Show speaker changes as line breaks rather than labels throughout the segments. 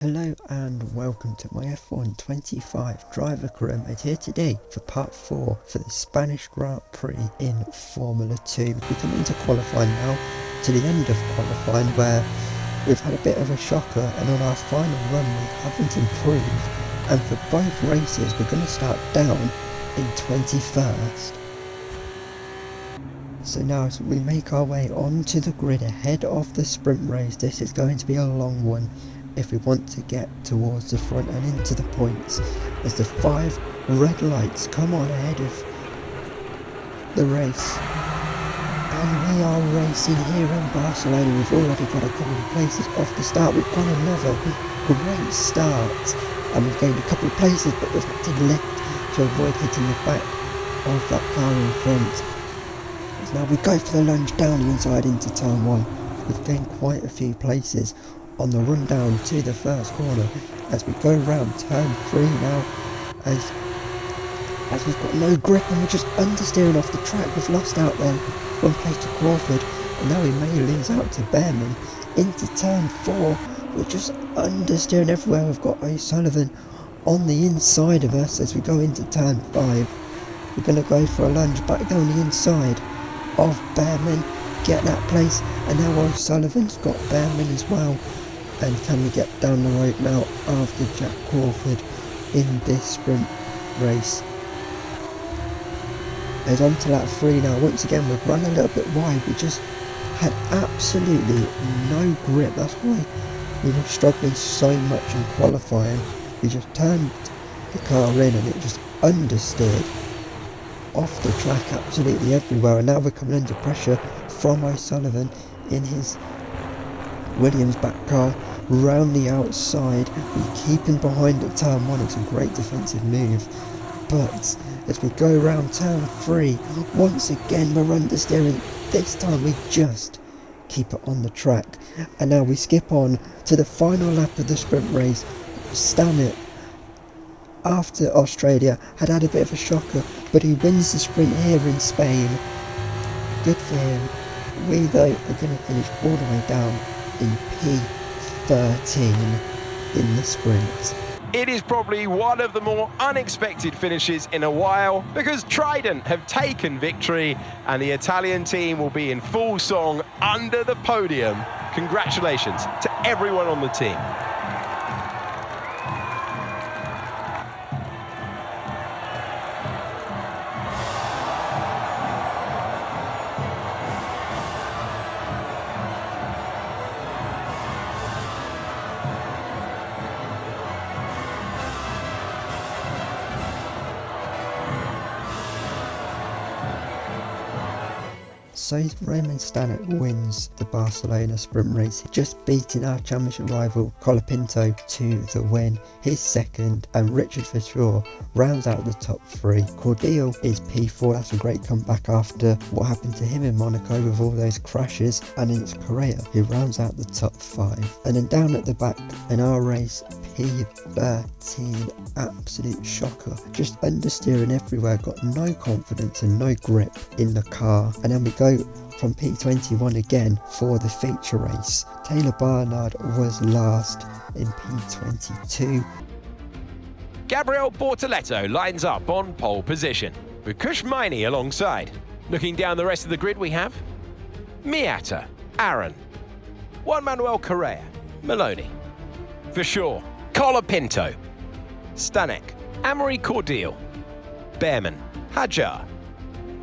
Hello and welcome to my F1 25 driver career mode here today for part 4 for the Spanish Grand Prix in Formula 2. We come into qualifying now, to the end of qualifying, where we've had a bit of a shocker, and on our final run we haven't improved, and for both races we're going to start down in 21st. So now as we make our way onto the grid ahead of the sprint race, this is going to be a long one if we want to get towards the front and into the points, as the 5 red lights come on ahead of the race. And we are racing here in Barcelona. We've already got a couple of places off the start. We've got another great start, and we've gained a couple of places, but we've had to lift to avoid hitting the back of that car in front. As now we go for the lunge down the inside into turn 1. We've gained quite a few places on the run down to the first corner as we go around turn 3 now, as we've got no grip and we're just understeering off the track. We've lost out then one place to Crawford, and now we may lose out to Bearman. Into turn 4 we're just understeering everywhere. We've got O'Sullivan on the inside of us. As we go into turn 5 we're going to go for a lunge back down the inside of Bearman, get that place, and now O'Sullivan's got Bearman as well. And can we get down the road now after Jack Crawford in this sprint race? As on to lap 3 now. Once again we've run a little bit wide. We just had absolutely no grip. That's why we were struggling so much in qualifying. We just turned the car in and it just understeered off the track absolutely everywhere. And now we're coming under pressure from O'Sullivan in his Williams back car round the outside. We keep him behind at turn 1. It's a great defensive move, but as we go around turn 3 once again we're understeering. This time we just keep it on the track, and now we skip on to the final lap of the sprint race. Stammet, after Australia, had a bit of a shocker, but he wins the sprint here in Spain. Good for him. We though are going to finish all the way down in P13 in the sprint.
It is probably one of the more unexpected finishes in a while, because Trident have taken victory and the Italian team will be in full song under the podium. Congratulations to everyone on the team.
So Raymond Stanek wins the Barcelona sprint race, just beating our championship rival Colapinto to the win, his second, and Richard Verschoor rounds out the top 3. Cordial is P4. That's a great comeback after what happened to him in Monaco with all those crashes, and it's Correa who rounds out the top 5. And then down at the back in our race, P13, absolute shocker, just understeering everywhere, got no confidence and no grip in the car. And then we go from P21 again for the feature race. Taylor Barnard was last in P22.
Gabriel Bortoleto lines up on pole position, with Kush Miney alongside. Looking down the rest of the grid we have Miata, Aaron, Juan Manuel Correa, Maloney, Verschoor, Colapinto, Stanek, Amory Cordial, Bearman, Hadjuar,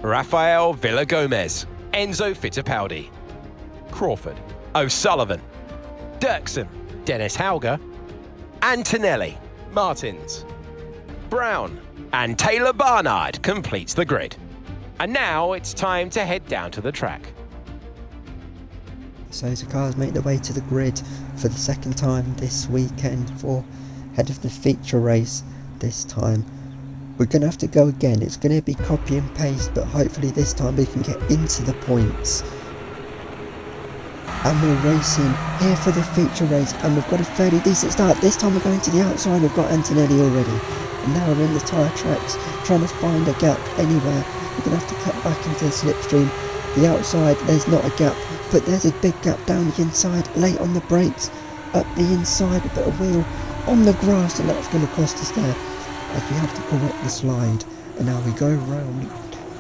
Rafael Villagomez, Enzo Fittipaldi, Crawford, O'Sullivan, Dirksen, Dennis Hauger, Antonelli, Martins, Brown, and Taylor Barnard completes the grid. And now it's time to head down to the track.
So the cars make their way to the grid for the second time this weekend for head of the feature race. This time we're going to have to go again. It's going to be copy and paste, but hopefully this time we can get into the points. And we're racing here for the feature race, and we've got a fairly decent start. This time we're going to the outside. We've got Antonelli already, and now we're in the tyre tracks trying to find a gap anywhere. We're going to have to cut back into the slipstream. The outside, there's not a gap, but there's a big gap down the inside, late on the brakes, up the inside, a bit of wheel on the grass, and that's going to cost us there as we have to correct the slide. And now we go round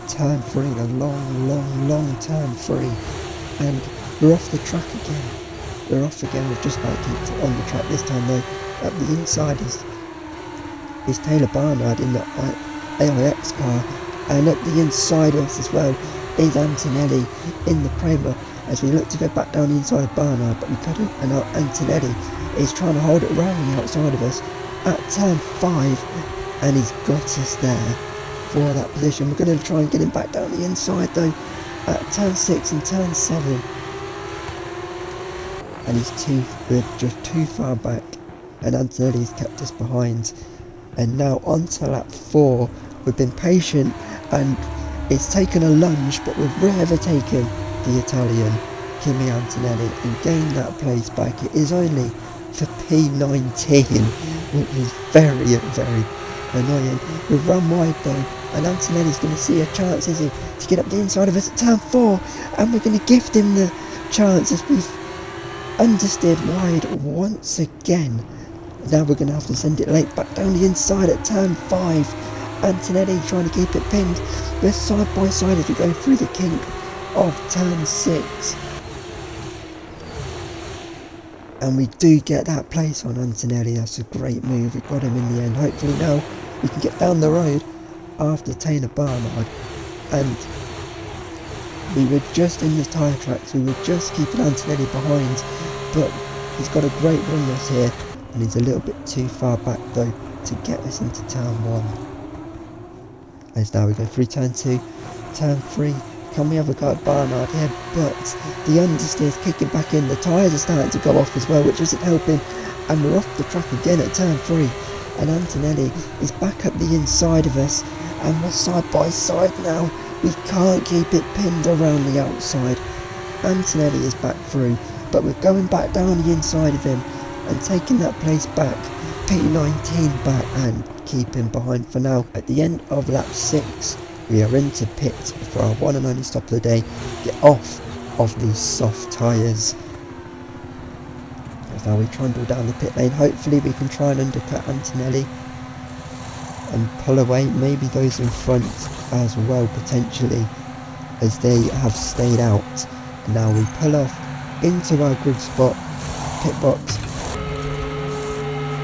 turn 3, a long turn 3, and we're off the track again. We're off again. We've just about kept it on the track this time though. At the inside is Taylor Barnard in the AIX car, and at the inside of us as well is Antonelli in the Prema, as we look to go back down the inside of Barnard, but we couldn't, and now Antonelli is trying to hold it around the outside of us at turn 5, and he's got us there for that position. We're going to try and get him back down the inside though at turn 6 and turn 7, and we're just too far back, and Antonelli's kept us behind. And now on to lap 4. We've been patient, and it's taken a lunge, but we've overtaken the Italian Kimi Antonelli and gained that place back. It is only for P19, which is very annoying. We've run wide though, and Antonelli's going to see a chance, is he, to get up the inside of us at turn 4, and we're going to gift him the chance as we've understeered wide once again. Now we're going to have to send it late back down the inside at turn 5. Antonelli trying to keep it pinned. We're side by side as we go through the kink of turn 6. And we do get that place on Antonelli. That's a great move. We got him in the end. Hopefully now we can get down the road after Taylor Barnard. And we were just in the tyre tracks. We were just keeping Antonelli behind. But he's got a great run this here. And he's a little bit too far back though to get us into turn 1. As now we go through turn 2, turn 3. Can we have a go at Barnard here? But the understeer's kicking back in. The tyres are starting to go off as well, which isn't helping. And we're off the track again at turn 3. And Antonelli is back up the inside of us. And we're side by side now. We can't keep it pinned around the outside. Antonelli is back through, but we're going back down the inside of him and taking that place back, P19 back, and keeping behind for now. At the end of lap 6, we are into pit for our one and only stop of the day. Get off of these soft tyres. As now we trundle down the pit lane. Hopefully we can try and undercut Antonelli and pull away maybe those in front as well, potentially, as they have stayed out. And now we pull off into our grid spot, pit box.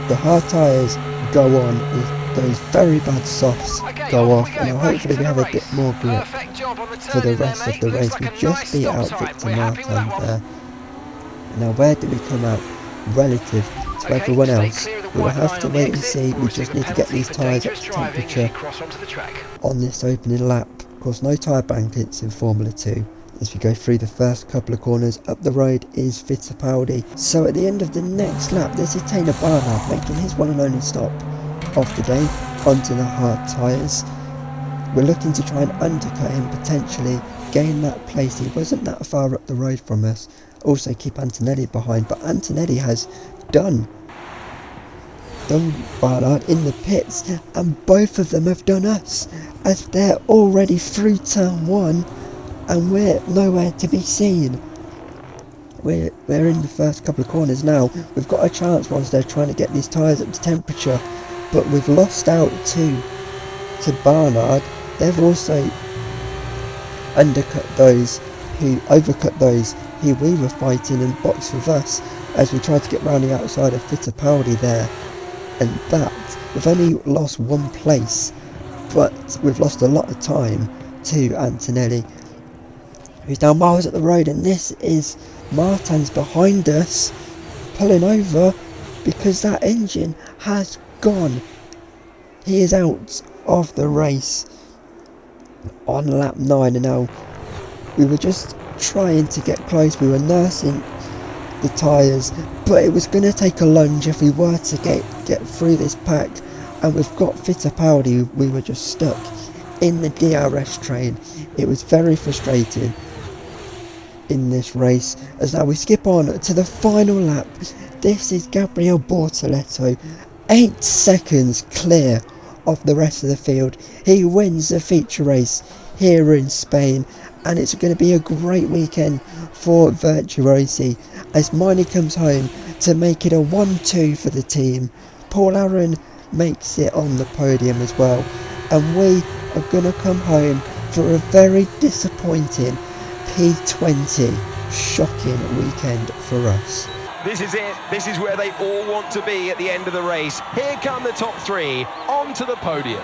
The hard tyres go on, those very bad softs go off, and hopefully we have a bit more grip for the rest of the race. We just beat out Victor Martin there. Now where do we come out relative to everyone else? We will have to wait and see. We just need to get these tyres up to temperature on this opening lap. Of course, no tyre blankets in Formula 2. As we go through the first couple of corners, up the road is Fittipaldi. So at the end of the next lap, this is Taylor Barnard making his one and only stop of the day onto the hard tyres. We're looking to try and undercut him, potentially gain that place. He wasn't that far up the road from us. Also keep Antonelli behind, but Antonelli has done Barnard in the pits, and both of them have done us, as they're already through turn 1. And we're nowhere to be seen. We're in the first couple of corners now. We've got a chance whilst they're trying to get these tyres up to temperature, but we've lost out to Barnard. They've also overcut those who we were fighting and boxed with us as we tried to get round the outside of Fittipaldi there. And that, we've only lost 1 place, but we've lost a lot of time to Antonelli, who's now miles up the road, and this is Martin's behind us, pulling over because that engine has gone. He is out of the race on lap 9, and now we were just trying to get close. We were nursing the tyres, but it was going to take a lunge if we were to get through this pack, and we've got Fittipaldi. We were just stuck in the DRS train. It was very frustrating in this race, as now we skip on to the final lap. This is Gabriel Bortoleto, 8 seconds clear of the rest of the field. He wins the feature race here in Spain, and it's going to be a great weekend for Virtuosi as Miney comes home to make it a 1-2 for the team. Paul Aron makes it on the podium as well, and we are going to come home for a very disappointing P20. Shocking weekend for us.
This is it. This is where they all want to be at the end of the race. Here come the top three onto the podium.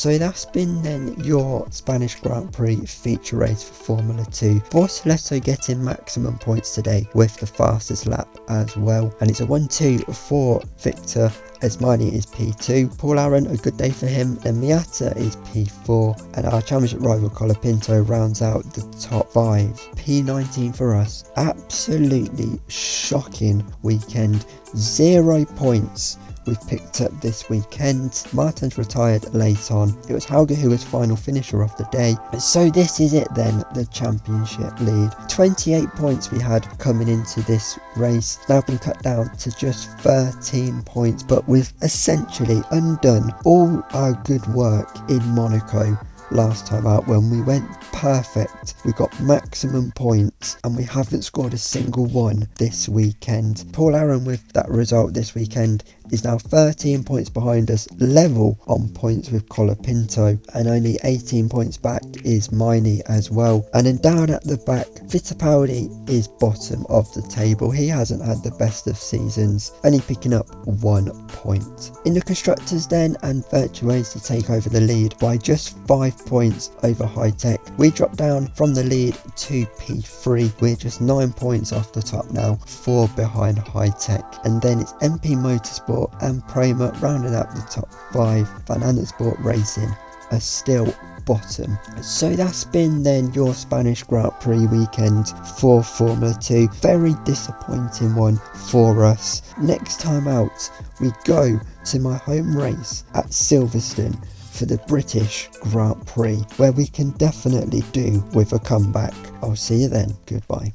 So that's been then your Spanish Grand Prix feature race for Formula 2. Bortoleto getting maximum points today with the fastest lap as well. And it's a 1-2 for Victor. Esmani is P2. Paul Aron, a good day for him. Then Miata is P4. And our championship rival Colapinto rounds out the top 5. P19 for us. Absolutely shocking weekend. 0 points we've picked up this weekend. Martin's retired late on. It was Hauger who was final finisher of the day. So this is it then, the championship lead. 28 points we had coming into this race, now been cut down to just 13 points, but we've essentially undone all our good work in Monaco last time out when we went perfect. We got maximum points and we haven't scored a single one this weekend. Paul Aron with that result this weekend is now 13 points behind us, level on points with Colapinto, and only 18 points back is Miney as well. And then down at the back, Fittipaldi is bottom of the table. He hasn't had the best of seasons, only picking up 1 point. In the constructors then, and Virtuosi take over the lead by just 5 points over High Tech. We drop down from the lead to P3. We're just 9 points off the top now, 4 behind High Tech. And then it's MP Motorsport and Prema rounding up the top 5. Van Anden Sport Racing are still bottom. So that's been then your Spanish Grand Prix weekend for Formula 2. Very disappointing one for us. Next time out we go to my home race at Silverstone for the British Grand Prix, where we can definitely do with a comeback. I'll see you then. Goodbye.